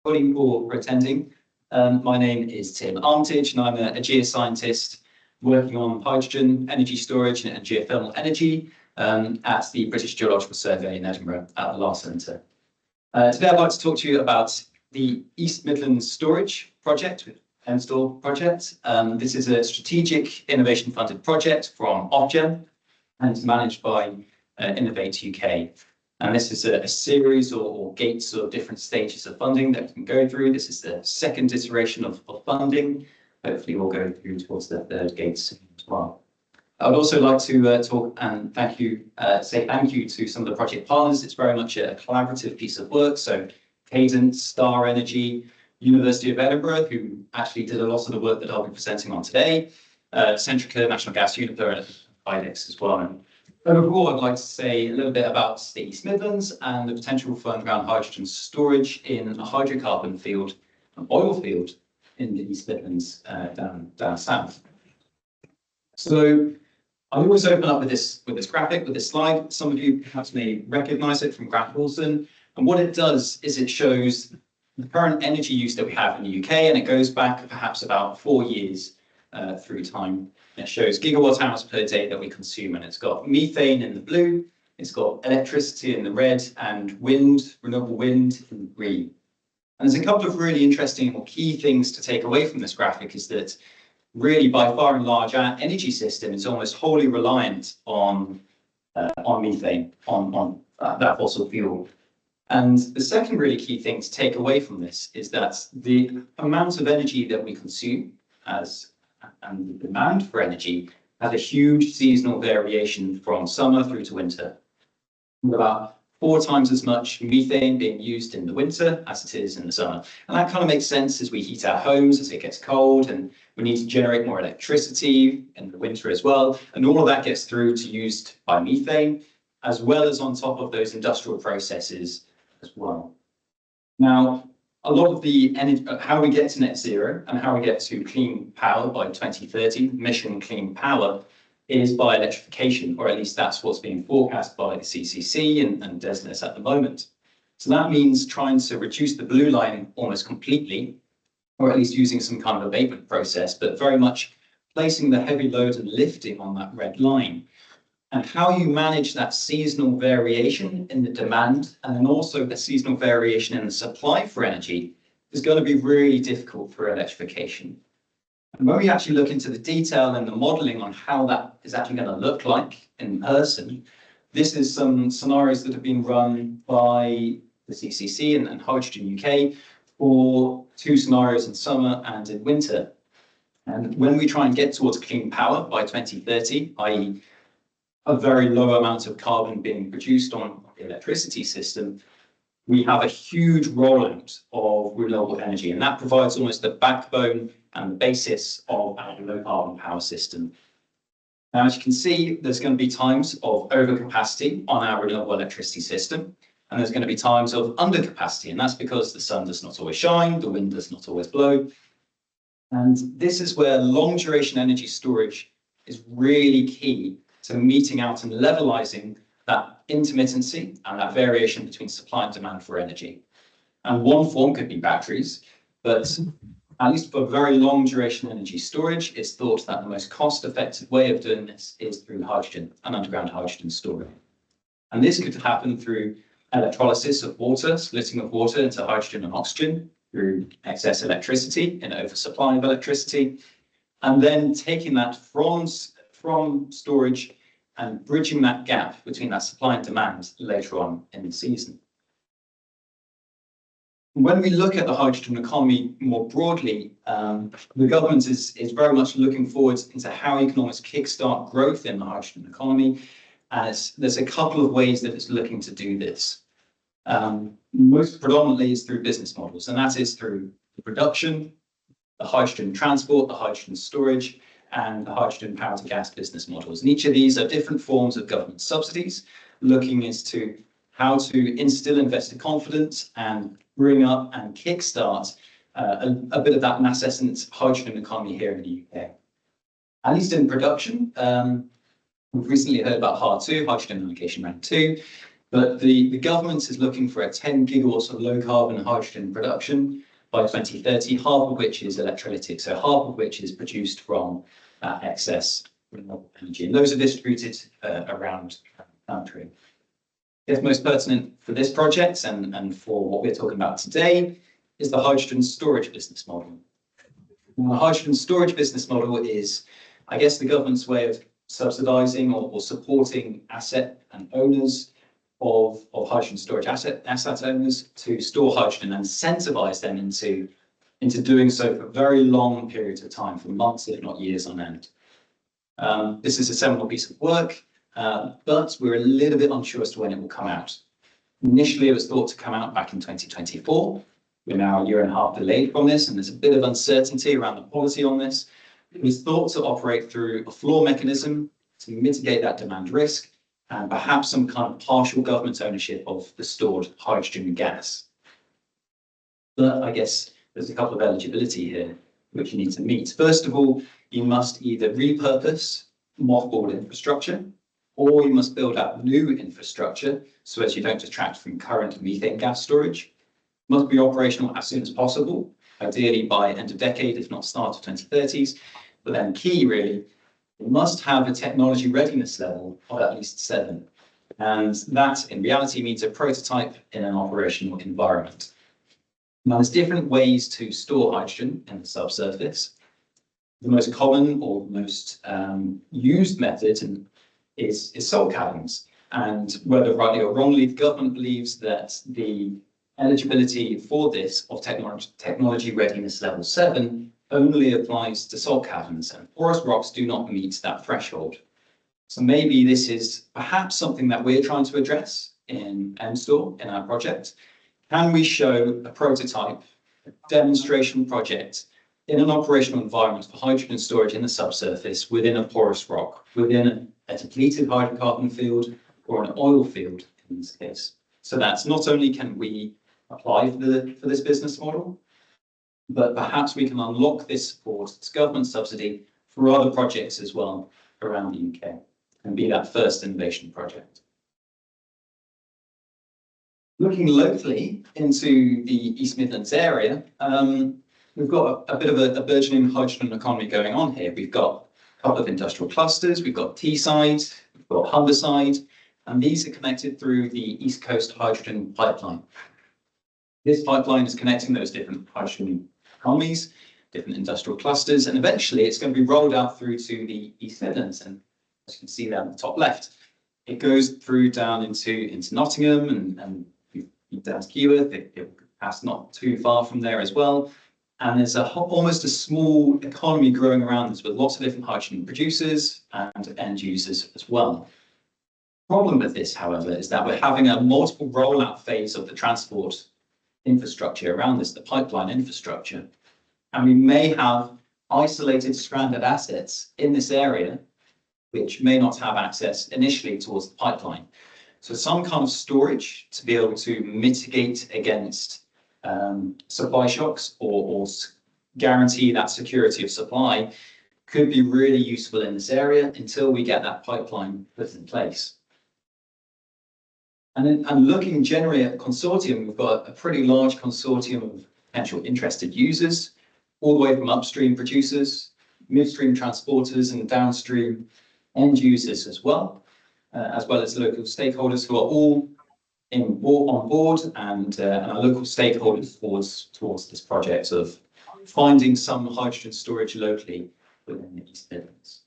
Everybody for attending. My name is Tim Armitage and I'm a geoscientist working on hydrogen, energy storage and geothermal energy at the British Geological Survey in Edinburgh at the LAR Centre. Today I'd like to talk to you about the East Midlands storage project, EMStor project. This is a strategic innovation funded project from Ofgem and it's managed by Innovate UK. And this is a series or gates of different stages of funding that we can go through. This is the second iteration of funding. Hopefully we'll go through towards the third gate soon as well. I would also like to talk and say thank you to some of the project partners. It's very much a collaborative piece of work. So Cadence, Star Energy, University of Edinburgh, who actually did a lot of the work that I'll be presenting on today, Centrica, National Gas, Uniper, and IDEX as well. And overall, I'd like to say a little bit about the East Midlands and the potential for underground hydrogen storage in a hydrocarbon field, an oil field in the East Midlands down south. So I always open up with this graphic, with this slide. Some of you perhaps may recognise it from Grant Wilson. And what it does is it shows the current energy use that we have in the UK, and it goes back perhaps about 4 years through time. It shows gigawatt hours per day that we consume, and it's got methane in the blue, it's got electricity in the red, and wind, renewable wind in the green. And there's a couple of really interesting or key things to take away from this graphic is that really by far and large our energy system is almost wholly reliant on methane, on that fossil fuel. And the second really key thing to take away from this is that the amount of energy that we consume and the demand for energy has a huge seasonal variation from summer through to winter. About 4 times as much methane being used in the winter as it is in the summer. And that kind of makes sense as we heat our homes, as it gets cold, and we need to generate more electricity in the winter as well. And all of that gets through to used by methane, as well as on top of those industrial processes as well. Now, a lot of the energy, how we get to net zero and how we get to clean power by 2030, mission clean power, is by electrification, or at least that's what's being forecast by the SCCS and DESNZ at the moment. So that means trying to reduce the blue line almost completely, or at least using some kind of abatement process, but very much placing the heavy load and lifting on that red line. And how you manage that seasonal variation in the demand and then also the seasonal variation in the supply for energy is going to be really difficult for electrification. And when we actually look into the detail and the modelling on how that is actually going to look like in person, this is some scenarios that have been run by the SCCS and Hydrogen UK for 2 scenarios in summer and in winter. And when we try and get towards clean power by 2030, i.e. a very low amount of carbon being produced on the electricity system, we have a huge rollout of renewable energy, and that provides almost the backbone and the basis of our low carbon power system. Now, as you can see, there's going to be times of overcapacity on our renewable electricity system, and there's going to be times of undercapacity, and that's because the sun does not always shine, the wind does not always blow. And this is where long duration energy storage is really key to meting out and levelizing that intermittency and that variation between supply and demand for energy. And one form could be batteries, but at least for very long duration energy storage, it's thought that the most cost-effective way of doing this is through hydrogen and underground hydrogen storage. And this could happen through electrolysis of water, splitting of water into hydrogen and oxygen through excess electricity and oversupply of electricity, and then taking that from storage and bridging that gap between that supply and demand later on in the season. When we look at the hydrogen economy more broadly, the government is very much looking forward into how you can almost kickstart growth in the hydrogen economy, as there's a couple of ways that it's looking to do this. Most predominantly is through business models, and that is through the production, the hydrogen transport, the hydrogen storage, and the hydrogen power to gas business models. And each of these are different forms of government subsidies, looking as to how to instill investor confidence and bring up and kickstart a bit of that nascent hydrogen economy here in the UK. At least in production, we've recently heard about HAR2, Hydrogen Allocation Round 2, But the government is looking for a 10 gigawatts of low carbon hydrogen production by 2030, half of which is electrolytic, so half of which is produced from excess renewable energy. And those are distributed around the country. I guess most pertinent for this project and for what we're talking about today is the hydrogen storage business model. Now, the hydrogen storage business model is, I guess, the government's way of subsidising or supporting asset and owners of hydrogen storage asset owners to store hydrogen and incentivise them into doing so for very long periods of time, for months, if not years on end. This is a seminal piece of work, but we're a little bit unsure as to when it will come out. Initially, it was thought to come out back in 2024. We're now a year and a half delayed from this, and there's a bit of uncertainty around the policy on this. It was thought to operate through a floor mechanism to mitigate that demand risk, and perhaps some kind of partial government ownership of the stored hydrogen and gas. But I guess there's a couple of eligibility here which you need to meet. First of all, you must either repurpose mothballed infrastructure, or you must build out new infrastructure so as you don't detract from current methane gas storage. It must be operational as soon as possible, ideally by end of decade, if not start of 2030s. But then key really, it must have a technology readiness level of at least 7. And that in reality means a prototype in an operational environment. Now, there's different ways to store hydrogen in the subsurface. The most common or most used method is salt caverns. And whether rightly or wrongly, the government believes that the eligibility for this of technology readiness level 7 only applies to salt caverns, and porous rocks do not meet that threshold. So maybe this is perhaps something that we're trying to address in EMStor, in our project. Can we show a prototype, a demonstration project in an operational environment for hydrogen storage in the subsurface within a porous rock, within a depleted hydrocarbon field or an oil field in this case? So that's not only can we apply for this business model, but perhaps we can unlock this support, this government subsidy, for other projects as well around the UK and be that first innovation project. Looking locally into the East Midlands area, we've got a bit of a burgeoning hydrogen economy going on here. We've got a couple of industrial clusters, we've got Teesside, we've got Humberside, and these are connected through the East Coast Hydrogen Pipeline. This pipeline is connecting those different hydrogen economies, different industrial clusters, and eventually it's going to be rolled out through to the East Midlands. And as you can see there on the top left, it goes through down into Nottingham and down to Keyworth. It will pass not too far from there as well. And there's almost a small economy growing around this with lots of different hydrogen producers and end users as well. The problem with this, however, is that we're having a multiple rollout phase of the transport infrastructure around this, the pipeline infrastructure. And we may have isolated stranded assets in this area which may not have access initially towards the pipeline. So some kind of storage to be able to mitigate against supply shocks or guarantee that security of supply could be really useful in this area until we get that pipeline put in place. And looking generally at the consortium, we've got a pretty large consortium of potential interested users, all the way from upstream producers, midstream transporters, and downstream end users as well as local stakeholders who are all on board and are local stakeholders towards this project of finding some hydrogen storage locally within the East Midlands.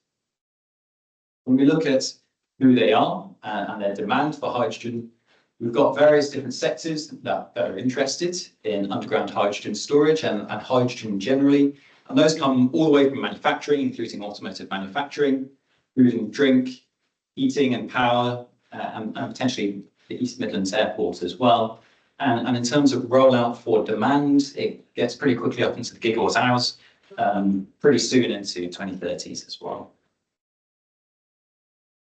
When we look at who they are and their demand for hydrogen, we've got various different sectors that are interested in underground hydrogen storage and hydrogen generally. And those come all the way from manufacturing, including automotive manufacturing, food and drink, heating and power, and potentially the East Midlands Airport as well. And in terms of rollout for demand, it gets pretty quickly up into the gigawatt hours, pretty soon into 2030s as well.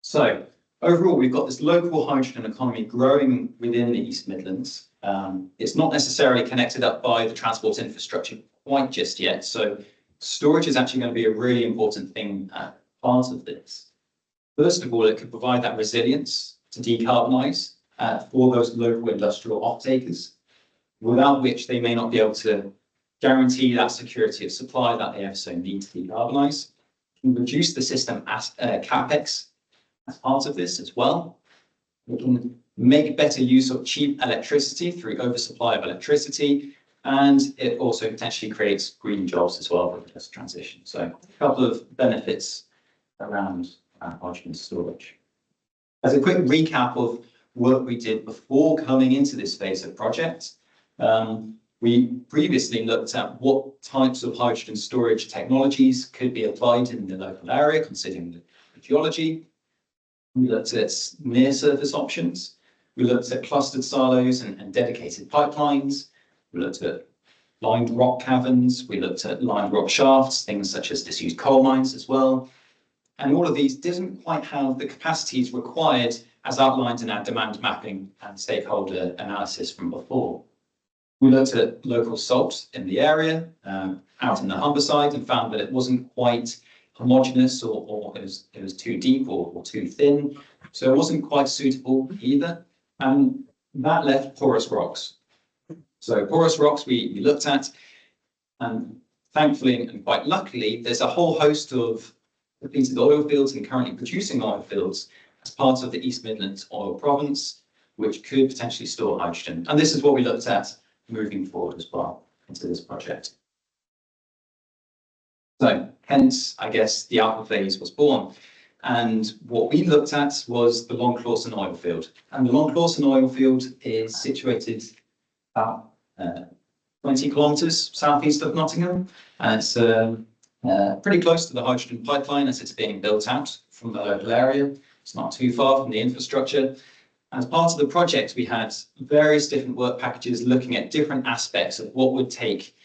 So overall, we've got this local hydrogen economy growing within the East Midlands. It's not necessarily connected up by the transport infrastructure quite just yet. So storage is actually going to be a really important thing part of this. First of all, it could provide that resilience to decarbonise for those local industrial off-takers, without which they may not be able to guarantee that security of supply that they ever so need to decarbonise. We reduce the system capex as part of this as well. We can make better use of cheap electricity through oversupply of electricity, and it also potentially creates green jobs as well for this transition. So a couple of benefits around hydrogen storage. As a quick recap of work we did before coming into this phase of project, we previously looked at what types of hydrogen storage technologies could be applied in the local area, considering the geology. We looked at near-surface options. We looked at clustered silos and dedicated pipelines. We looked at lined rock caverns. We looked at lined rock shafts, things such as disused coal mines as well. And all of these didn't quite have the capacities required as outlined in our demand mapping and stakeholder analysis from before. We looked at local salt in the area, out in the Humberside, and found that it wasn't quite homogeneous, or it was too deep or too thin. So it wasn't quite suitable either. And that left porous rocks. So porous rocks we looked at, and thankfully and quite luckily, there's a whole host of depleted oil fields and currently producing oil fields as part of the East Midlands oil province, which could potentially store hydrogen. And this is what we looked at moving forward as well into this project. So hence, I guess, the alpha phase was born. And what we looked at was the Long Clawson oil field. And the Long Clawson oil field is situated about 20 kilometres southeast of Nottingham. And it's pretty close to the hydrogen pipeline as it's being built out from the local area. It's not too far from the infrastructure. As part of the project, we had various different work packages looking at different aspects of what would take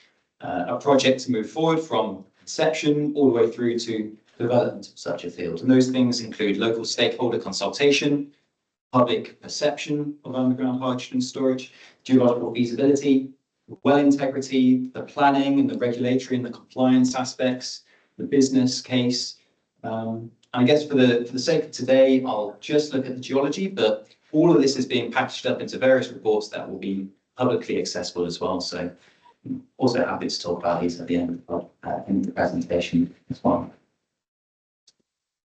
a project to move forward from conception all the way through to development of such a field. And those things include local stakeholder consultation, public perception of underground hydrogen storage, geological feasibility, well integrity, the planning and the regulatory and the compliance aspects, the business case. And I guess for the sake of today, I'll just look at the geology, but all of this is being packaged up into various reports that will be publicly accessible as well. So also happy to talk about these at the end of the presentation as well.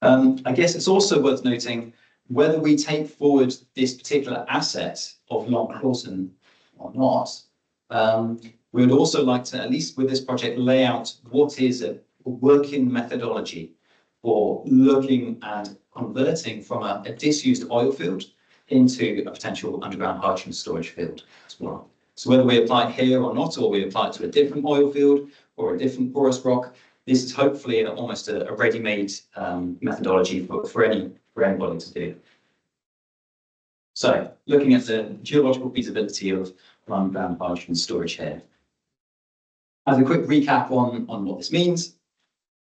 I guess it's also worth noting whether we take forward this particular asset of Long Clawson or not. We would also like to, at least with this project, lay out what is a working methodology for looking and converting from a disused oil field into a potential underground hydrogen storage field as well. So whether we apply it here or not, or we apply it to a different oil field or a different porous rock, this is hopefully almost a ready-made methodology for anybody to do. So looking at the geological feasibility of underground hydrogen storage here. As a quick recap on what this means,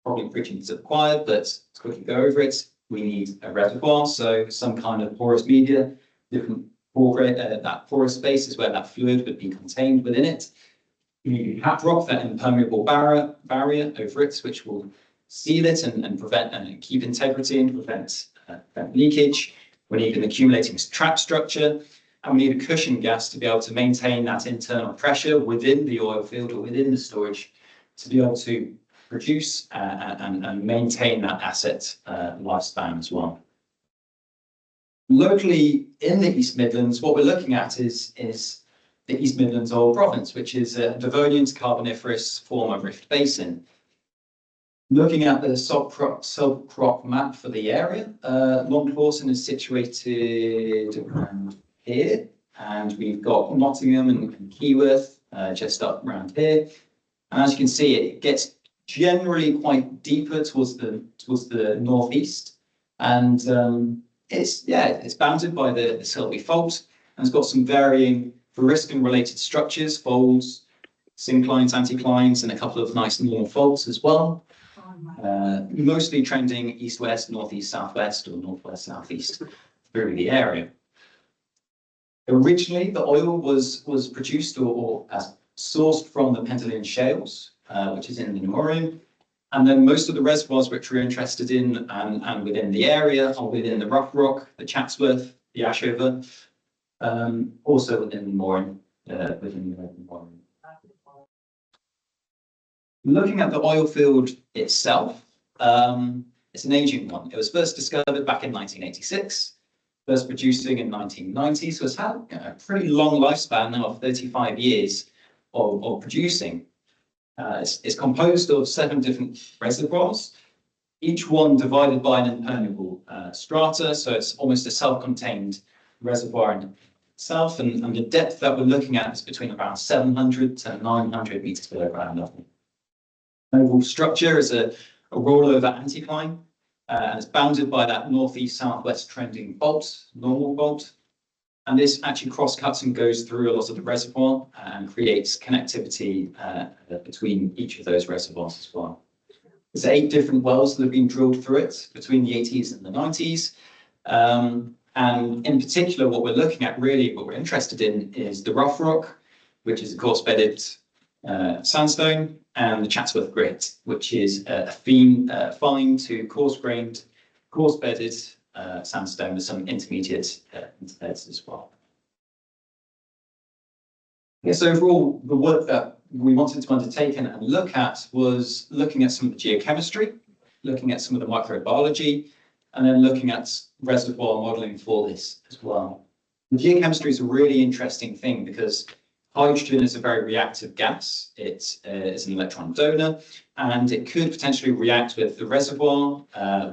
probably preaching to the choir, but let's quickly go over it. We need a reservoir, so some kind of porous media, different that porous space is where that fluid would be contained within it. We need cap rock, that impermeable barrier over it, which will seal it and prevent and keep integrity and prevent leakage. We need an accumulating trap structure, and we need a cushion gas to be able to maintain that internal pressure within the oil field or within the storage to be able to produce and maintain that asset lifespan as well. Locally in the East Midlands, what we're looking at is the East Midlands oil province, which is a Devonian Carboniferous former rift basin. Looking at the subcrop map for the area, Long Clawson is situated around here, and we've got Nottingham and Keyworth just up around here. And as you can see, it gets generally quite deeper towards the northeast, and it's bounded by the Silby Fault, and it's got some varying Variscan-related structures, folds, synclines, anticlines, and a couple of nice normal faults as well. Mostly trending east-west, northeast-southwest, or northwest-southeast through the area. Originally, the oil was produced or sourced from the Pendleton Shales, which is in the Namurian. And then most of the reservoirs which we're interested in and within the area are within the Rough Rock, the Chatsworth, the Ashover. also within the mooring. Looking at the oil field itself, it's an aging one. It was first discovered back in 1986, first producing in 1990, so it's had a pretty long lifespan now of 35 years of producing. It's composed of 7 different reservoirs, each one divided by an impermeable strata, so it's almost a self-contained reservoir in itself, and the depth that we're looking at is between around 700 to 900 meters below ground level. Overall structure is a rollover anticline, and it's bounded by that northeast-southwest trending bolt, normal bolt. And this actually cross-cuts and goes through a lot of the reservoir and creates connectivity between each of those reservoirs as well. There's 8 different wells that have been drilled through it between the 80s and the 90s. And in particular, what we're looking at, really, what we're interested in is the rough rock, which is a coarse-bedded sandstone, and the Chatsworth grit, which is a fine to coarse-grained, coarse-bedded sandstone with some intermediate interbeds as well. Yes, overall, the work that we wanted to undertake and look at was looking at some of the geochemistry, looking at some of the microbiology, and then looking at reservoir modelling for this as well. The geochemistry is a really interesting thing because hydrogen is a very reactive gas. It is an electron donor, and it could potentially react with the reservoir,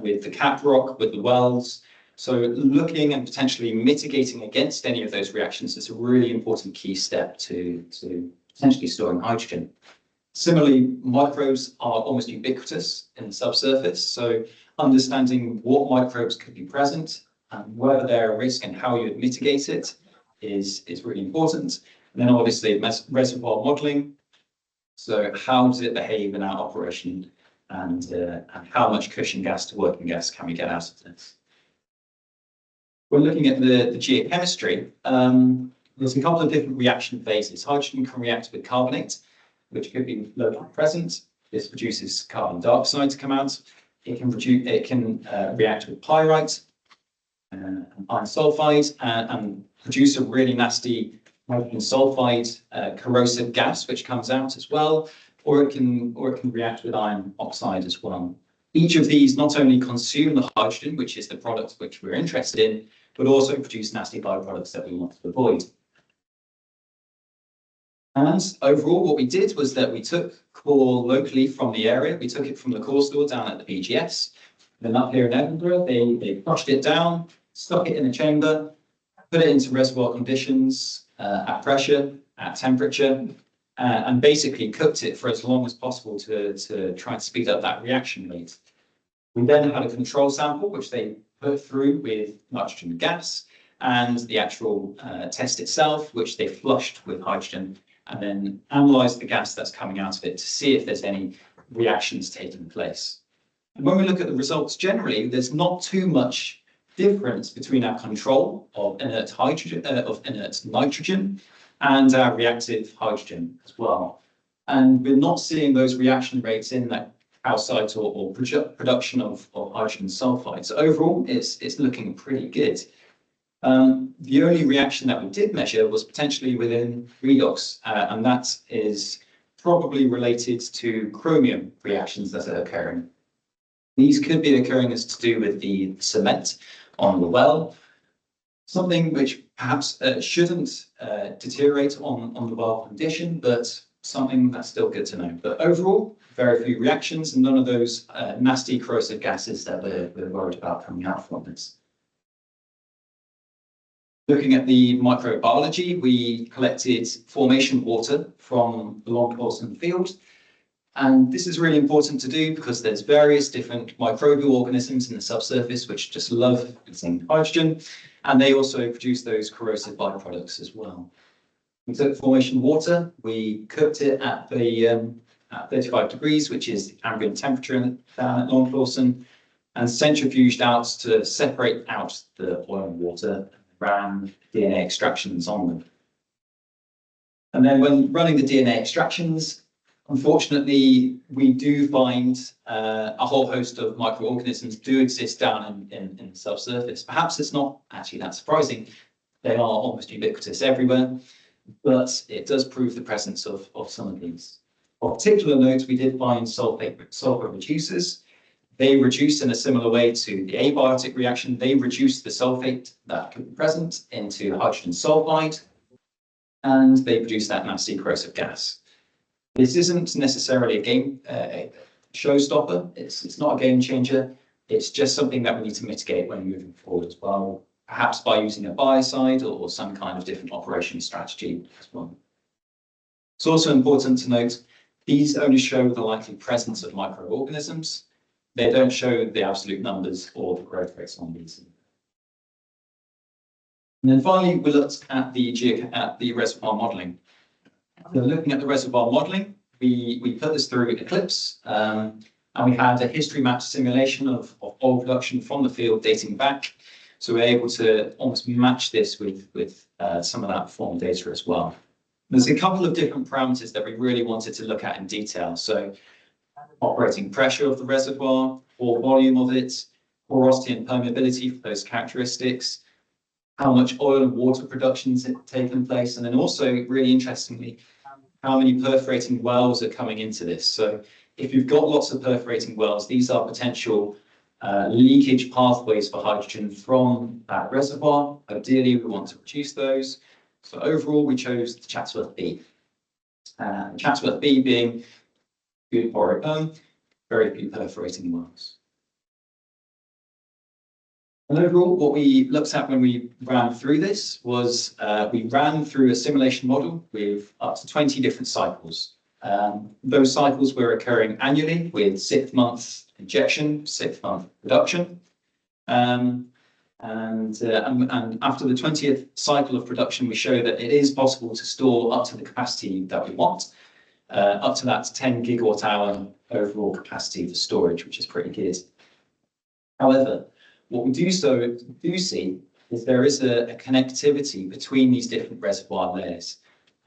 with the cap rock, with the wells. So looking and potentially mitigating against any of those reactions is a really important key step to potentially storing hydrogen. Similarly, microbes are almost ubiquitous in the subsurface. So understanding what microbes could be present and whether they're a risk and how you would mitigate it is really important. And then obviously reservoir modelling. So how does it behave in our operation, and how much cushion gas to working gas can we get out of this? We're looking at the geochemistry. There's a couple of different reaction phases. Hydrogen can react with carbonate, which could be locally present. This produces carbon dioxide to come out. It can react with pyrite and iron sulfide and produce a really nasty hydrogen sulfide corrosive gas, which comes out as well, or it can react with iron oxide as well. Each of these not only consume the hydrogen, which is the product which we're interested in, but also produce nasty byproducts that we want to avoid. And overall, what we did was that we took core locally from the area. We took it from the core store down at the BGS. Then up here in Edinburgh, they crushed it down, stuck it in a chamber, put it into reservoir conditions at pressure, at temperature, and basically cooked it for as long as possible to try and speed up that reaction rate. We then had a control sample, which they put through with nitrogen gas, and the actual test itself, which they flushed with hydrogen, and then analysed the gas that's coming out of it to see if there's any reactions taking place. And when we look at the results generally, there's not too much difference between our control of inert hydrogen, of inert nitrogen, and our reactive hydrogen as well. And we're not seeing those reaction rates in that calcite or production of hydrogen sulfide. So overall, it's looking pretty good. The only reaction that we did measure was potentially within redox, and that is probably related to chromium reactions that are occurring. These could be occurring as to do with the cement on the well, something which perhaps shouldn't deteriorate on the well condition, but something that's still good to know. But overall, very few reactions and none of those nasty corrosive gases that we're worried about coming out from this. Looking at the microbiology, we collected formation water from the Long Clawson field. And this is really important to do because there's various different microbial organisms in the subsurface which just love eating hydrogen, and they also produce those corrosive byproducts as well. We took formation water, we cooked it at 35 degrees, which is the ambient temperature down at Long Clawson, and centrifuged out to separate out the oil and water, ran DNA extractions on them. And then when running the DNA extractions, unfortunately, we do find a whole host of microorganisms do exist down in the subsurface. Perhaps it's not actually that surprising, They are almost ubiquitous everywhere, but it does prove the presence of some of these. Of particular note, we did find sulfur reducers. They reduce in a similar way to the abiotic reaction. They reduce the sulfate that could be present into hydrogen sulfide, and they produce that nasty corrosive gas. This isn't necessarily a showstopper. It's not a game changer. It's just something that we need to mitigate when moving forward as well, perhaps by using a biocide or some kind of different operation strategy as well. It's also important to note, these only show the likely presence of microorganisms. They don't show the absolute numbers or the growth rates on these. And then finally, we looked at the reservoir modelling. So looking at the reservoir modelling, we put this through Eclipse, and we had a history map simulation of oil production from the field dating back. So we're able to almost match this with some of that form data as well. There's a couple of different parameters that we really wanted to look at in detail. So operating pressure of the reservoir, or volume of it, porosity and permeability for those characteristics, how much oil and water production has taken place, and then also, really interestingly, how many perforating wells are coming into this. So if you've got lots of perforating wells, these are potential leakage pathways for hydrogen from that reservoir. Ideally, we want to reduce those. So overall, we chose the Chatsworth B. Chatsworth B being good for its own, very few perforating wells. And overall, what we looked at when we ran through this was we ran through a simulation model with up to 20 different cycles. Those cycles were occurring annually with 6-month injection, 6-month production. And after the 20th cycle of production, we show that it is possible to store up to the capacity that we want, up to that 10 gigawatt hour overall capacity for storage, which is pretty good. However, what we do see is there is a connectivity between these different reservoir layers,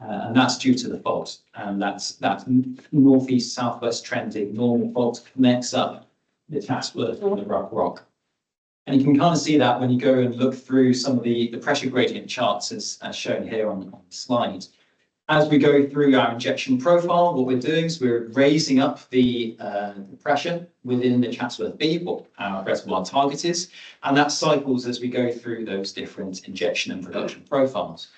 and that's due to the fault. And that northeast southwest trending normal fault connects up the Chatsworth and the Rough Rock. And you can kind of see that when you go and look through some of the pressure gradient charts as shown here on the slide. As we go through our injection profile, what we're doing is we're raising up the pressure within the Chatsworth B, what our reservoir target is, and that cycles as we go through those different injection and production profiles.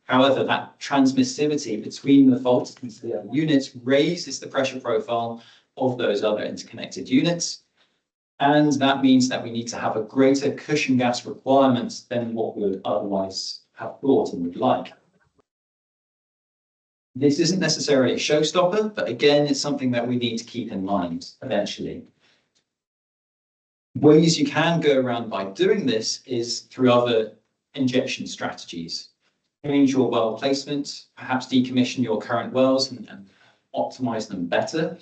However, that transmissivity between the faults and the other units raises the pressure profile of those other interconnected units, and that means that we need to have a greater cushion gas requirement than what we would otherwise have thought and would like. This isn't necessarily a showstopper, but again, it's something that we need to keep in mind eventually. Ways you can go around by doing this is through other injection strategies. Change your well placement, perhaps decommission your current wells and optimize them better.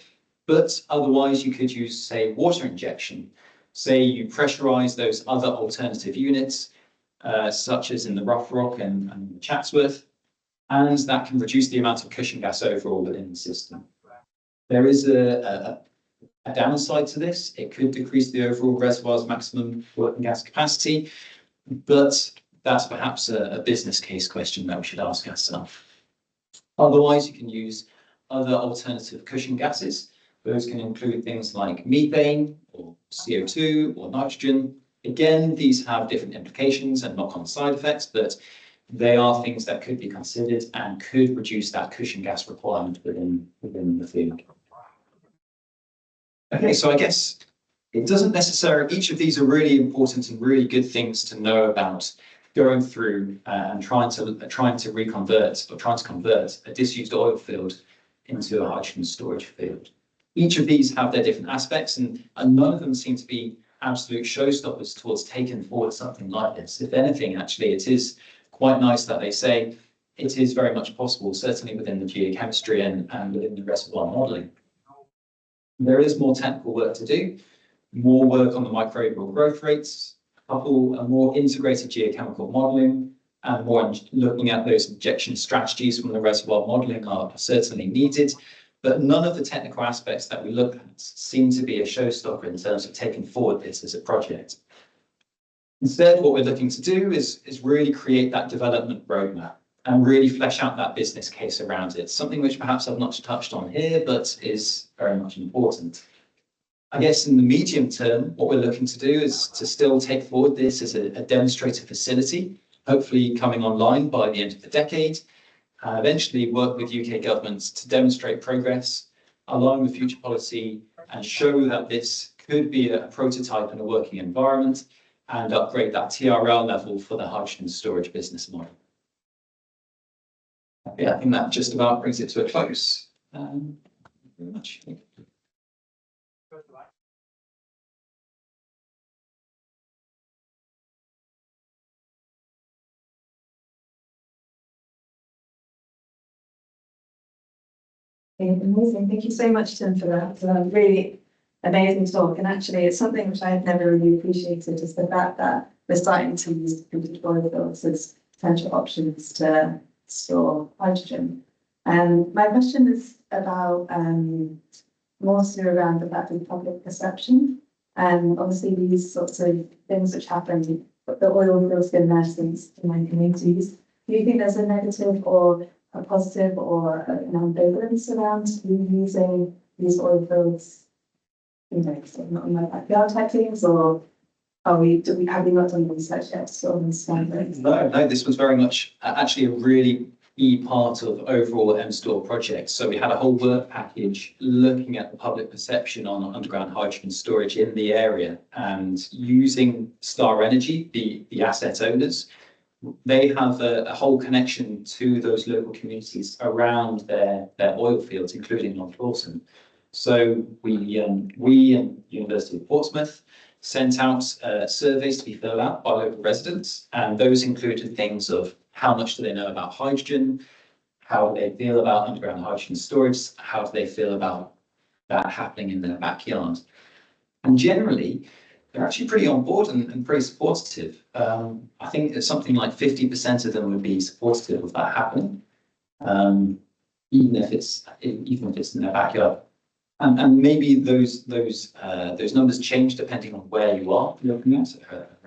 But otherwise, you could use, say, water injection. Say you pressurize those other alternative units, such as in the Rough Rock and the Chatsworth, and that can reduce the amount of cushion gas overall within the system. There is a downside to this. It could decrease the overall reservoir's maximum working gas capacity, but that's perhaps a business case question that we should ask ourselves. Otherwise, you can use other alternative cushion gases. Those can include things like methane or CO2 or nitrogen. Again, these have different implications and knock-on side effects, but they are things that could be considered and could reduce that cushion gas requirement within the field. Okay, so I guess it doesn't necessarily, each of these are really important and really good things to know about going through and trying to convert a disused oil field into a hydrogen storage field. Each of these have their different aspects, and none of them seem to be absolute showstoppers towards taking forward something like this. If anything, actually, it is quite nice that they say it is very much possible, certainly within the geochemistry and within the reservoir modelling. There is more technical work to do, more work on the microbial growth rates, a more integrated geochemical modelling, and more looking at those injection strategies from the reservoir modelling are certainly needed. But none of the technical aspects that we look at seem to be a showstopper in terms of taking forward this as a project. Instead, what we're looking to do is really create that development roadmap and really flesh out that business case around it, something which perhaps I've not touched on here, but is very much important. I guess in the medium term, what we're looking to do is to still take forward this as a demonstrator facility, hopefully coming online by the end of the decade, and eventually work with UK governments to demonstrate progress, align with future policy, and show that this could be a prototype in a working environment, and upgrade that TRL level for the hydrogen storage business model. Yeah, I think that just about brings it to a close. Thank you very much. Amazing. Thank you so much, Tim, for that. Really amazing talk. And actually, it's something which I had never really appreciated, is the fact that we're starting to use depleted oil fields as potential options to store hydrogen. And my question is about more so around the fact of public perception. And obviously, these sorts of things which happened, the oil fields been there since the 1980s. Do you think there's a negative or a positive or an ambivalence around using these oil fields, you know, not in my backyard type things, or have we not done research yet to sort of understand things? No, this was very much actually a really key part of overall EMStor project. So we had a whole work package looking at the public perception on underground hydrogen storage in the area, and using Star Energy, the asset owners. They have a whole connection to those local communities around their oil fields, including North Lawson. So we and University of Portsmouth sent out surveys to be filled out by local residents, and those included things of how much do they know about hydrogen, how do they feel about underground hydrogen storage, how do they feel about that happening in their backyard. And generally, they're actually pretty on board and pretty supportive. I think it's something like 50% of them would be supportive of that happening, even if it's in their backyard. And maybe those numbers change depending on where you are looking at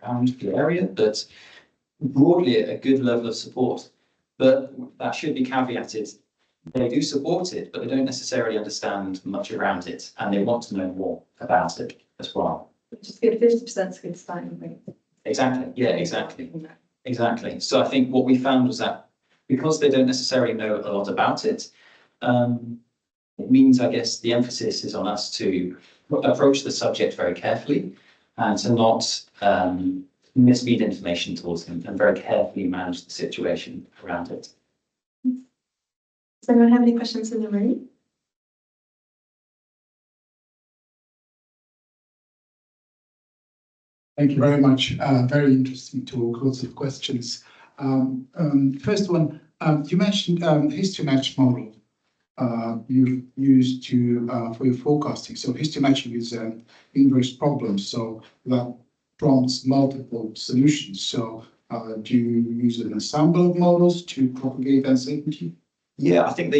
around the area, but broadly a good level of support. But that should be caveated. They do support it, but they don't necessarily understand much around it, and they want to know more about it as well. Which is good. 50% is a good starting point. Exactly. Yeah, exactly. So I think what we found was that because they don't necessarily know a lot about it, it means, I guess, the emphasis is on us to approach the subject very carefully and to not mislead information towards them, and very carefully manage the situation around it. Does anyone have any questions in the room? Thank you very much. Very interesting talk, lots of questions. First one, you mentioned history match model you've used for your forecasting. So history matching is an inverse problem, so that prompts multiple solutions. So do you use an ensemble of models to propagate uncertainty? Yeah, I think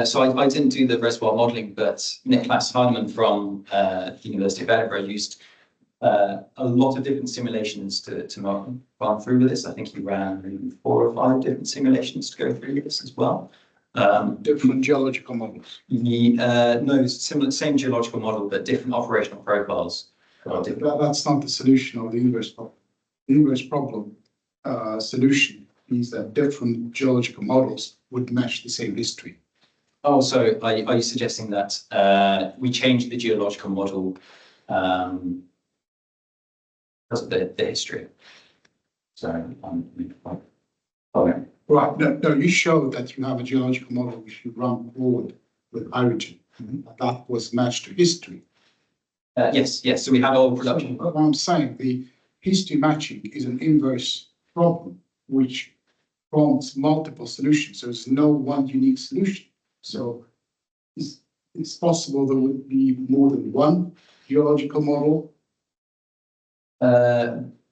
so I didn't do the reservoir modelling, but Niklas Heinemann from the University of Edinburgh used a lot of different simulations to run through with this. I think he ran 4 or 5 different simulations to go through this as well. Different geological models? No, same geological model, but different operational profiles. That's not the solution of the inverse problem. The inverse problem solution means that different geological models would match the same history. Oh, so are you suggesting that we changed the geological model because of the history? So, okay. Right. No, you showed that you have a geological model which you run forward with hydrogen. That was matched to history. Yes. So we had oil production. So what I'm saying, the history matching is an inverse problem which prompts multiple solutions. So there's no one unique solution. So it's possible there would be more than one geological model.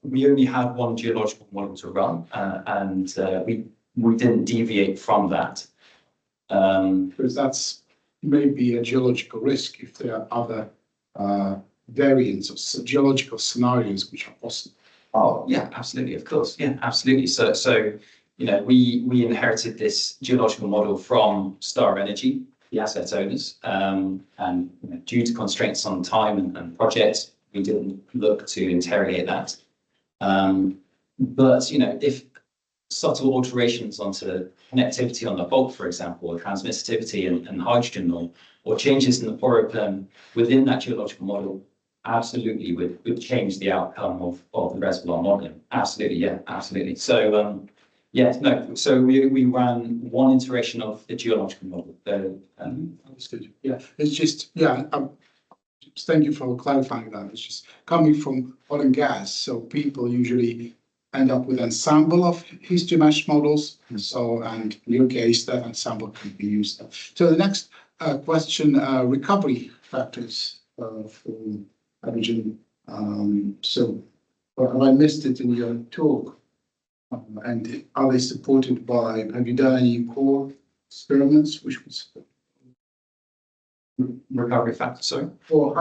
We only had one geological model to run, and we didn't deviate from that. Because that's maybe a geological risk if there are other variants of geological scenarios which are possible. Oh, yeah, absolutely, of course. Yeah, absolutely. So, you know, we inherited this geological model from Star Energy, the asset owners, and you know, due to constraints on time and projects, we didn't look to interrogate that. But, you know, if subtle alterations onto connectivity on the bulk, for example, or transmissivity and hydrogen, or changes in the poroperm within that geological model, absolutely would change the outcome of the reservoir modeling. Absolutely, yeah, absolutely. So, yes, no, so we ran one iteration of the geological model. Understood. Yeah, it's just, yeah, thank you for clarifying that. It's just coming from oil and gas, so people usually end up with an ensemble of history mesh models. So, and in your case, that ensemble can be used. So the next question, recovery factors for hydrogen. So I missed it in your talk. And are they supported by, have you done any core experiments which was Recovery factor, sorry. or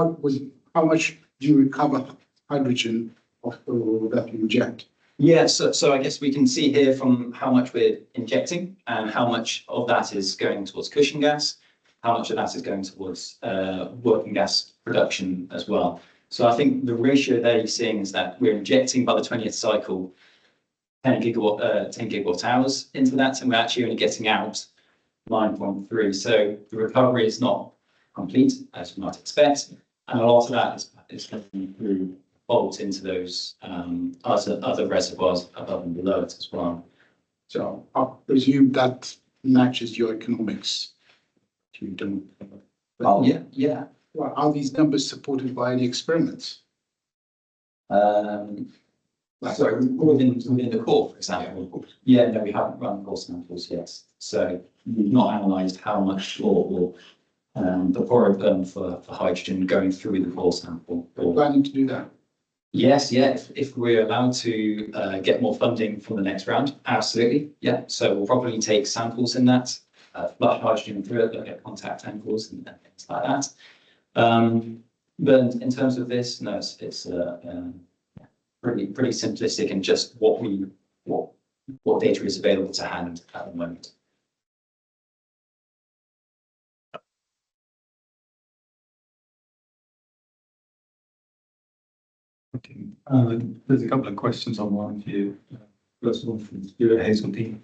how much do you recover hydrogen of that you inject? Yeah, so I guess we can see here from how much we're injecting and how much of that is going towards cushion gas, how much of that is going towards working gas production as well. So I think the ratio there you're seeing is that we're injecting by the 20th cycle 10 gigawatt hours into that, and we're actually only getting out 9.3. So the recovery is not complete, as you might expect, and a lot of that is coming through fault into those other reservoirs above and below it as well. So I presume that matches your economics. You don't. Oh yeah, yeah. Well, are these numbers supported by any experiments? Sorry, within the core, for example. Yeah, no, we haven't run core samples yet. So we've not analysed how much or the poroperm for hydrogen going through the core sample. We're planning to do that. Yes, yeah, if we're allowed to get more funding from the next round, absolutely, yeah. So we'll probably take samples in that, flush hydrogen through it, look at contact angles and things like that. But in terms of this, no, it's pretty simplistic and just what data is available to hand at the moment. There's a couple of questions online for you. First one from Stuart Hazeltine.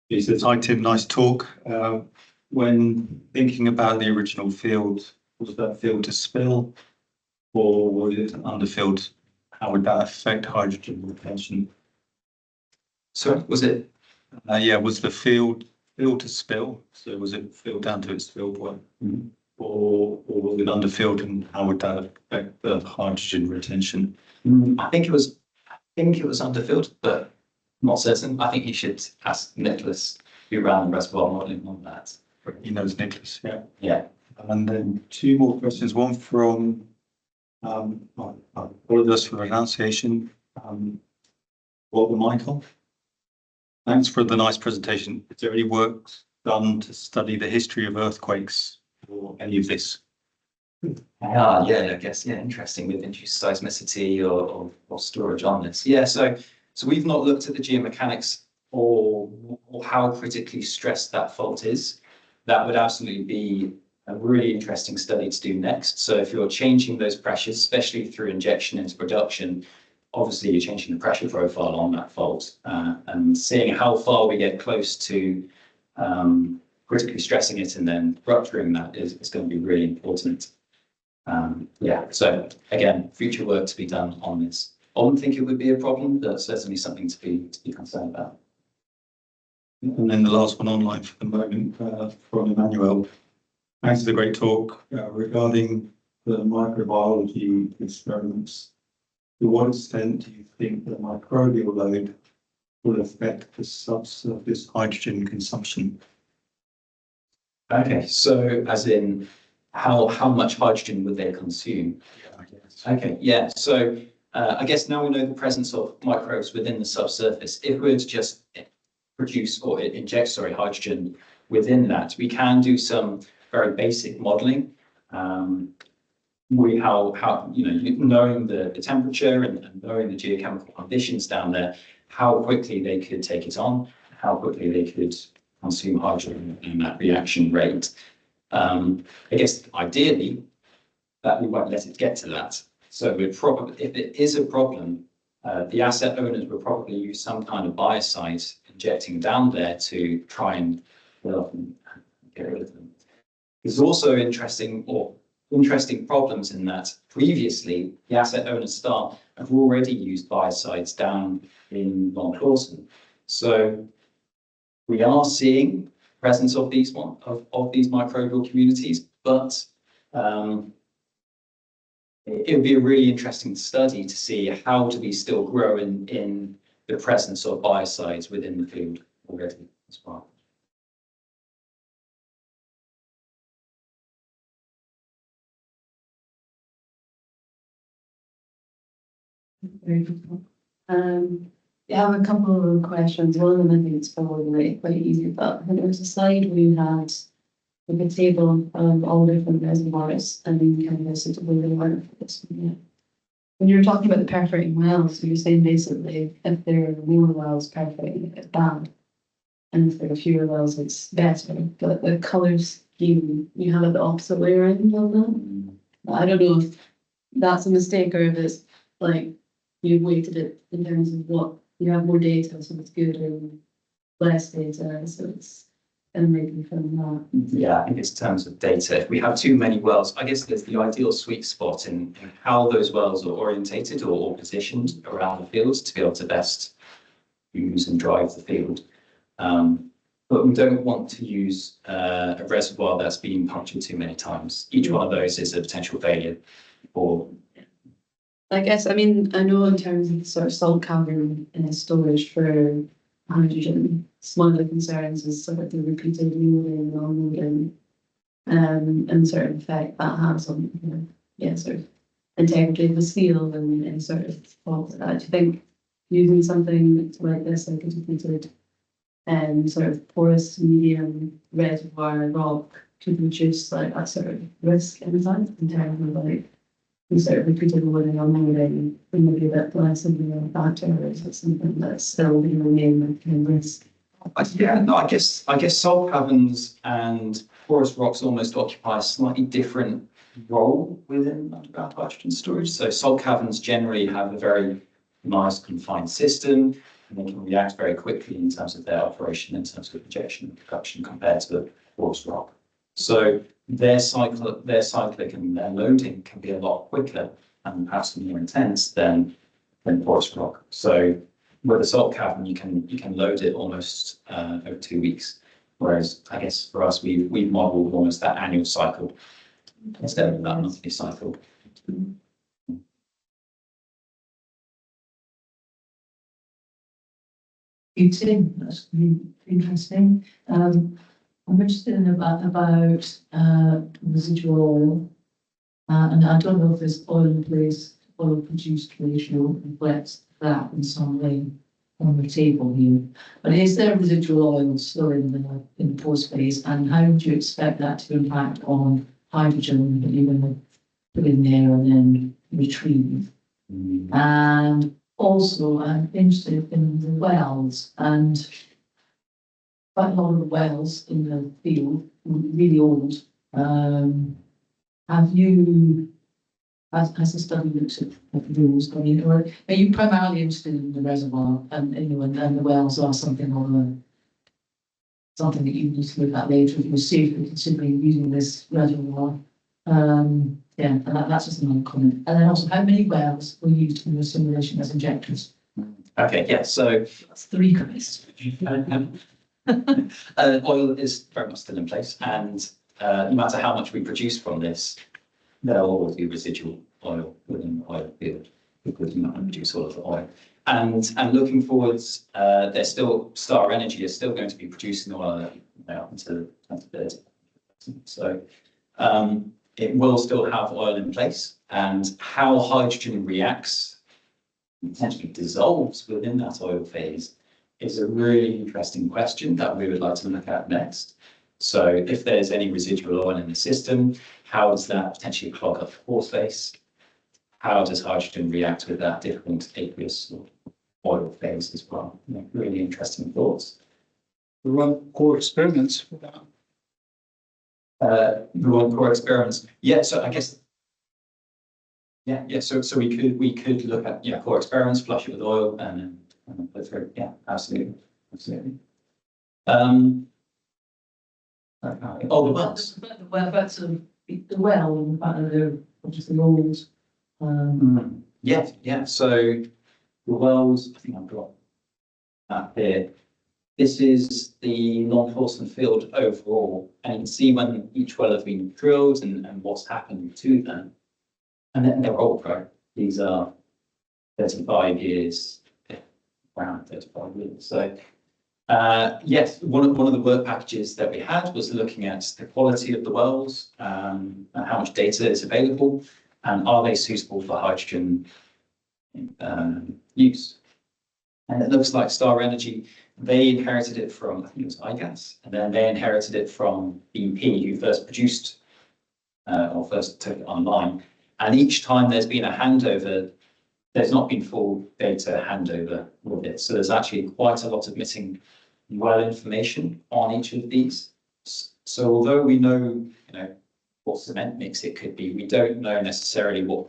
He says, "Hi Tim, nice talk. When thinking about the original field, was that field to spill or was it underfilled? How would that affect hydrogen retention?" So was it? Yeah, was the field to spill? So was it filled down to its fill point? Mm-hmm. Or was it underfilled, and how would that affect the hydrogen retention? I think it was underfilled, but not certain. I think you should ask Nicholas, who ran the reservoir modelling, on that. He knows Nicholas, yeah. Yeah. And then two more questions. One from apologize for the pronunciation. Walter Michael. Thanks for the nice presentation. Is there any work done to study the history of earthquakes or any of this? Yeah, I guess, yeah, interesting with induced seismicity or storage on this. Yeah, so we've not looked at the geomechanics or how critically stressed that fault is. That would absolutely be a really interesting study to do next. So if you're changing those pressures, especially through injection into production, obviously you're changing the pressure profile on that fault, and seeing how far we get close to critically stressing it and then rupturing that is going to be really important. Yeah, so again, future work to be done on this. I wouldn't think it would be a problem, but certainly something to be concerned about. And then the last one online for the moment from Emmanuel. Thanks for the great talk regarding the microbiology experiments. To what extent do you think the microbial load will affect the subsurface hydrogen consumption? Okay, so as in how much hydrogen would they consume? Yeah, I guess. Okay, yeah. So I guess now we know the presence of microbes within the subsurface. If we were to just produce or inject, hydrogen within that, we can do some very basic modelling. knowing the temperature and knowing the geochemical conditions down there, how quickly they could take it on, how quickly they could consume hydrogen and that reaction rate. I guess ideally that we won't let it get to that. So we'd probably, if it is a problem, the asset owners will probably use some kind of biocide injecting down there to try and get off and get rid of them. There's also interesting problems in that previously the asset owners have already used biocides down in Long Clawson. So we are seeing presence of these microbial communities, but it would be a really interesting study to see how do we still grow in the presence of biocides within the field already as well. Very good. I have a couple of questions. One of them I think it's probably quite easy, but I think there was a slide where you had like a table of all different reservoirs and then you kind of suitable they were for this one. Yeah. When you were talking about the perforating wells, so you're saying basically if there are more wells perforating, it's bad. And if there are fewer wells, it's better. But the colour scheme, you have it the opposite way around on that. I don't know if that's a mistake or if it's like you've weighted it in terms of what you have more data, so it's good, and less data, so it's and maybe from that. Yeah, I think it's in terms of data. If we have too many wells, I guess there's the ideal sweet spot in how those wells are orientated or positioned around the fields to be able to best use and drive the field. But we don't want to use a reservoir that's been punctured too many times. Each one of those is a potential failure. Or I guess, I mean, I know in terms of sort of salt cavern storage for hydrogen, one of the concerns is sort of the repeated loading and unloading, and sort of effect that has on, sort of integrity of the seal and any sort of fault like that. Do you think using something like this, like a depleted sort of porous medium reservoir rock could reduce like that sort of risk in terms of like we sort of repeated loading on loading and maybe a bit less of the factor, or is it something that's still being remain kind of risk? yeah, no, I guess salt caverns and porous rocks almost occupy a slightly different role within underground hydrogen storage. So salt caverns generally have a very nice confined system, and they can react very quickly in terms of their operation, in terms of injection and production compared to the porous rock. So their cyclic and their loading can be a lot quicker and perhaps more intense than porous rock. So with a salt cavern, you can load it almost over 2 weeks. Whereas I guess for us, we've modelled almost that annual cycle instead of that monthly cycle. Tim, that's really interesting. I'm interested in about residual oil, and I don't know if this oil in place, oil produced ratio reflects that in some way on the table here. But is there residual oil still in the post phase, and how would you expect that to impact on hydrogen that you're going to put in there and then retrieve? And also, I'm interested in the wells, and quite a lot of the wells in the field, really old. Has the study looked at those? I mean, or are you primarily interested in the reservoir and the wells are something that you need to look at later if you're seriously considering using this reservoir? And that's just another comment. And then also, how many wells were used in your simulation as injectors? Okay, yeah, so That's 3 questions. oil is very much still in place, and no matter how much we produce from this, there will always be residual oil within the oil field because we're not going to produce all of the oil. And looking forwards, there's still Star Energy is still going to be producing oil up until 2030. So it will still have oil in place, and how hydrogen reacts, potentially dissolves within that oil phase, is a really interesting question that we would like to look at next. So if there's any residual oil in the system, how does that potentially clog up the pore space? How does hydrogen react with that different aqueous or oil phase as well? Yeah, really interesting thoughts. We run core experiments for that. The one core experiments. Yeah, so I guess. Yeah. So we could look at core experiments, flush it with oil, and then put through. Yeah, absolutely. Oh, the wells. The whereabouts of the well, and the fact that they're obviously old. Yeah. So the wells, I think I've got that here. This is the non-Clawson field overall, and you can see when each well has been drilled and what's happened to them. And then they're old, right? These are 35 years, around 35 years. So yes, one of the work packages that we had was looking at the quality of the wells, and how much data is available, and are they suitable for hydrogen use. And it looks like Star Energy, they inherited it from, I think it was iGas, and then they inherited it from BP, who first produced or first took it online. And each time there's been a handover, there's not been full data handover with it. So there's actually quite a lot of missing well information on each of these. So although we know, what cement mix it could be, we don't know necessarily what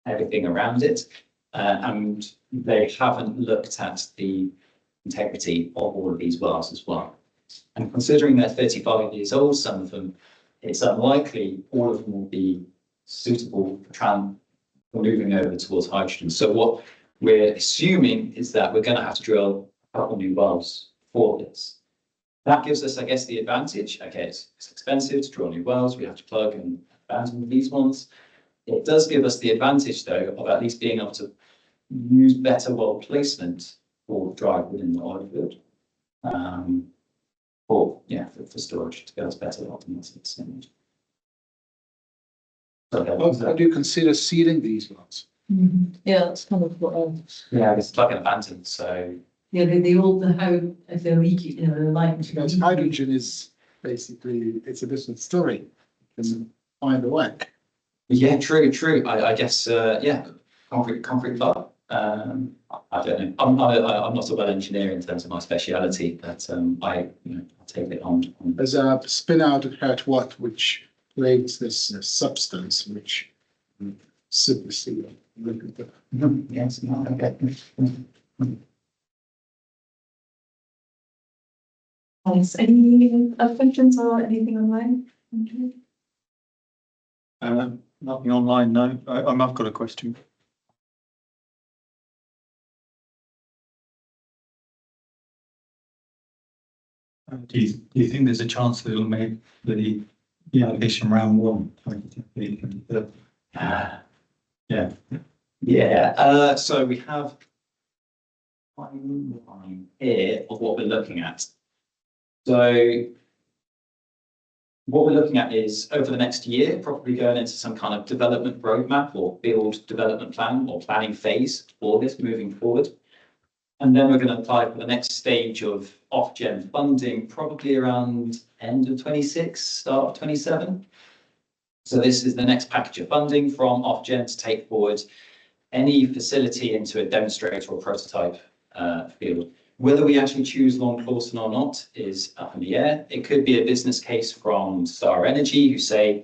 everything around it. And they haven't looked at the integrity of all of these wells as well. And considering they're 35 years old, some of them, it's unlikely all of them will be suitable for moving over towards hydrogen. So what we're assuming is that we're going to have to drill a couple new wells for this. That gives us, I guess, the advantage. Okay, it's expensive to drill new wells. We have to plug and abandon these ones. It does give us the advantage, though, of at least being able to use better well placement for drive within the oil field. For storage to get us better optimization. How do you consider sealing these wells? Yeah, that's kind of what. Yeah, it's plug and abandon. So Yeah, they all how if they're leaky, they're like. Because hydrogen is basically, it's a different story. You can find a way. yeah, true. I guess concrete plug. I don't know. I'm not a well engineer in terms of my speciality, but I take it on. There's a spin out what which creates this substance which supersede. Yes. Okay. Thanks. Any other questions or anything online? Nothing online, no. I've got a question. Do you think there's a chance that it'll make the allocation round 1 2020? Yeah. So we have a timeline here of what we're looking at. So what we're looking at is over the next year, probably going into some kind of development roadmap or build development plan or planning phase for this moving forward. And then we're going to apply for the next stage of off-gen funding, probably around end of 26, start of 27. So this is the next package of funding from off-gen to take forward any facility into a demonstrator or prototype field. Whether we actually choose Long Clawson or not is up in the air. It could be a business case from Star Energy who say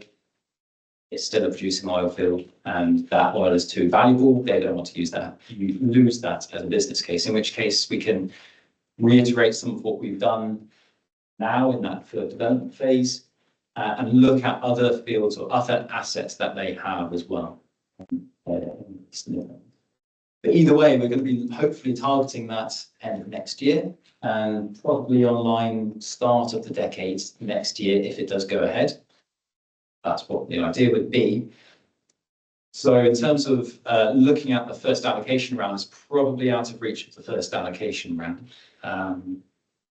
it's still a producing oil field and that oil is too valuable. They don't want to use that. You lose that as a business case, in which case we can reiterate some of what we've done now in that field development phase and look at other fields or other assets that they have as well. But either way, we're going to be hopefully targeting that end of next year and probably online start of the decade next year if it does go ahead. That's what the idea would be. So in terms of looking at the first allocation round, it's probably out of reach of the first allocation round. And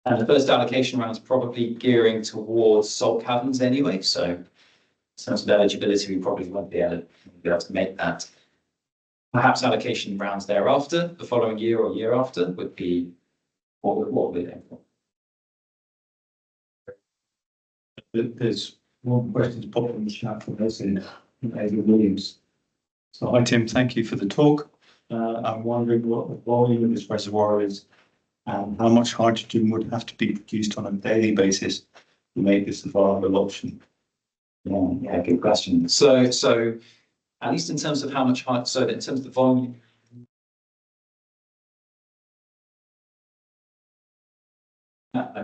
the first allocation round is probably gearing towards salt caverns anyway. So in terms of eligibility, we probably won't be able to make that. Perhaps allocation rounds thereafter, the following year or year after, would be what we're aiming for. There's one question popped in the chat from Adrian Williams. So hi Tim, thank you for the talk. I'm wondering what the volume of this reservoir is and how much hydrogen would have to be produced on a daily basis to make this a viable option. Yeah, good question. So at least in terms of how much so in terms of the volume.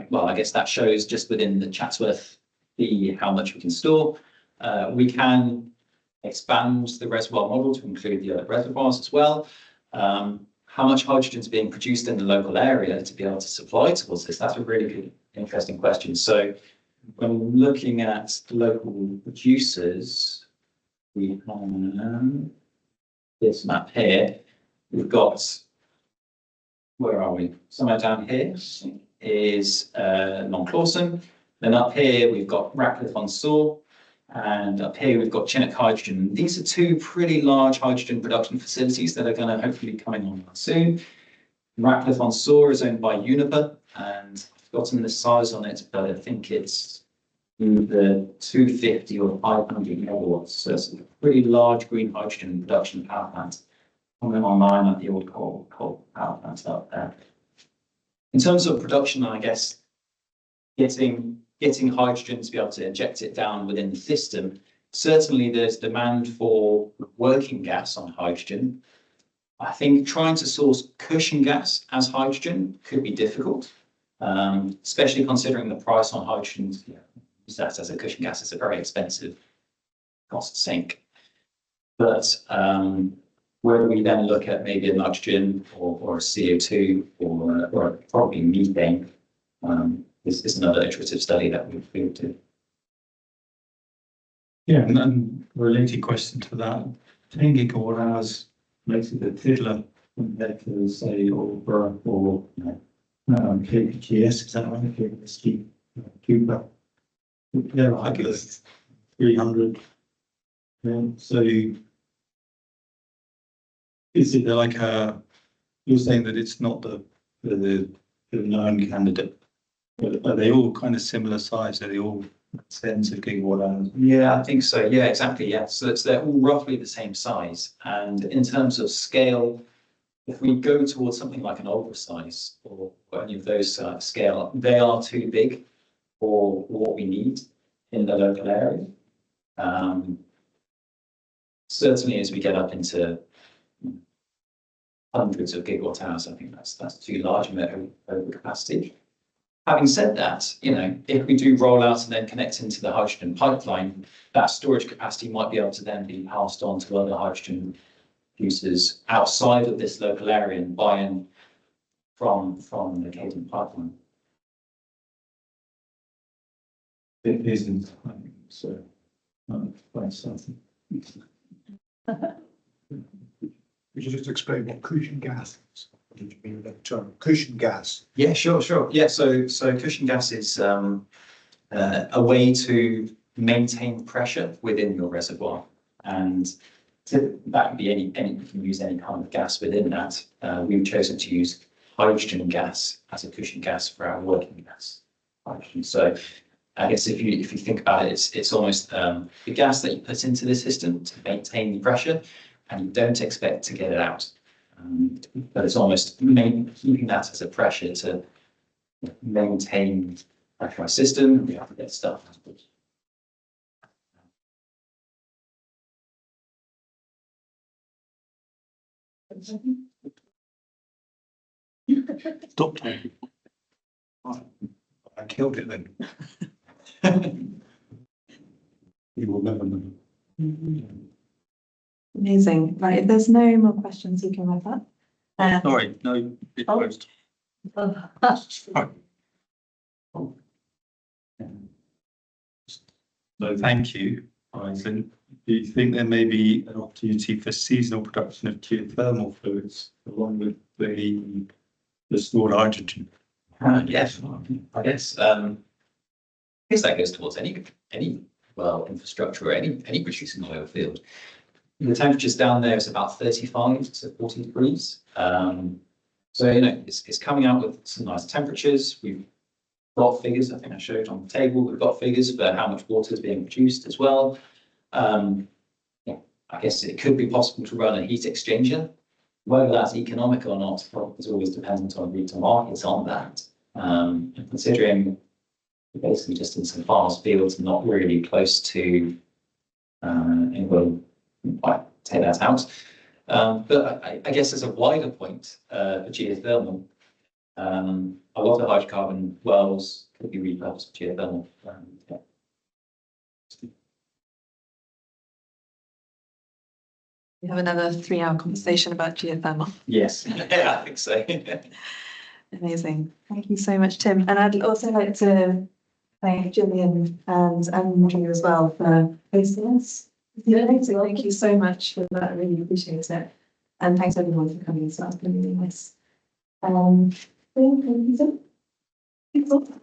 Well, I guess that shows just within the Chatsworth how much we can store. We can expand the reservoir model to include the other reservoirs as well. How much hydrogen is being produced in the local area to be able to supply towards this? That's a really good, interesting question. So when looking at local producers, we have this map here. We've got, where are we? Somewhere down here is Long Clawson. Then up here, we've got Ratcliffe-on-Soar. And up here, we've got Chinook Hydrogen. These are two pretty large hydrogen production facilities that are going to hopefully be coming on soon. Ratcliffe-on-Soar is owned by Uniper, and I've forgotten the size on it, but I think it's either 250 or 500 megawatts. So it's a pretty large green hydrogen production power plant coming online at the old coal power plant up there. In terms of production, I guess, getting hydrogen to be able to inject it down within the system, certainly there's demand for working gas on hydrogen. I think trying to source cushion gas as hydrogen could be difficult, especially considering the price on hydrogen. Use that as a cushion gas is a very expensive cost sink. But whether we then look at maybe a nitrogen or a CO2 or probably methane, this is another iterative study that we'll do. Yeah, and a related question to that, 10 gigawatt hours makes it a tiddler compared to, say, Edinburgh or KPGS, is that right? KPGS, Cooper. Yeah, I guess 300. Yeah, so is it like you're saying that it's not the known candidate? Are they all kind of similar size? Are they all tens of gigawatt hours? Yeah, I think so. Yeah, exactly. Yeah, so they're all roughly the same size. And in terms of scale, if we go towards something like an older size or any of those scale, they are too big for what we need in the local area. Certainly, as we get up into hundreds of gigawatt hours, I think that's too large of over capacity. Having said that, if we do roll out and then connect into the hydrogen pipeline, that storage capacity might be able to then be passed on to other hydrogen producers outside of this local area and buy in from the Cadent pipeline. It isn't, I think, so quite something. Could you just explain what cushion gas is? What did you mean with that term? Cushion gas. Yeah, sure. Yeah, so cushion gas is a way to maintain pressure within your reservoir, and that can be any you can use any kind of gas within that. We've chosen to use hydrogen gas as a cushion gas for our working gas hydrogen. So I guess if you think about it, it's almost the gas that you put into the system to maintain the pressure, and you don't expect to get it out. But it's almost keeping that as a pressure to maintain pressurized system. We have to get stuff. Stop talking. I killed it then. You will never know. Amazing. Right, if there's no more questions, you can wrap up. Sorry, no, it closed. Sorry. So thank you, Aislinn. Do you think there may be an opportunity for seasonal production of geothermal fluids along with the stored hydrogen? Yes, I guess that goes towards any infrastructure or any producing oil field. The temperatures down there is about 35 to 40 degrees. So it's coming out with some nice temperatures. We've got figures, I think I showed on the table, we've got figures for how much water is being produced as well. Yeah, I guess it could be possible to run a heat exchanger. Whether that's economic or not is always dependent on route to markets on that. Considering we're basically just in some farmers' fields, not really close to, and we'll take that out. But I guess as a wider point for geothermal, a lot of hydrocarbon wells could be repurposed for geothermal. Yeah. We have another 3-hour conversation about geothermal. Yes, yeah, I think so. Amazing. Thank you so much, Tim. And I'd also like to thank Gillian and Andrew as well for hosting us. So thank you so much for that. I really appreciate it. And thanks everyone for coming. So that's been really nice. Thank you.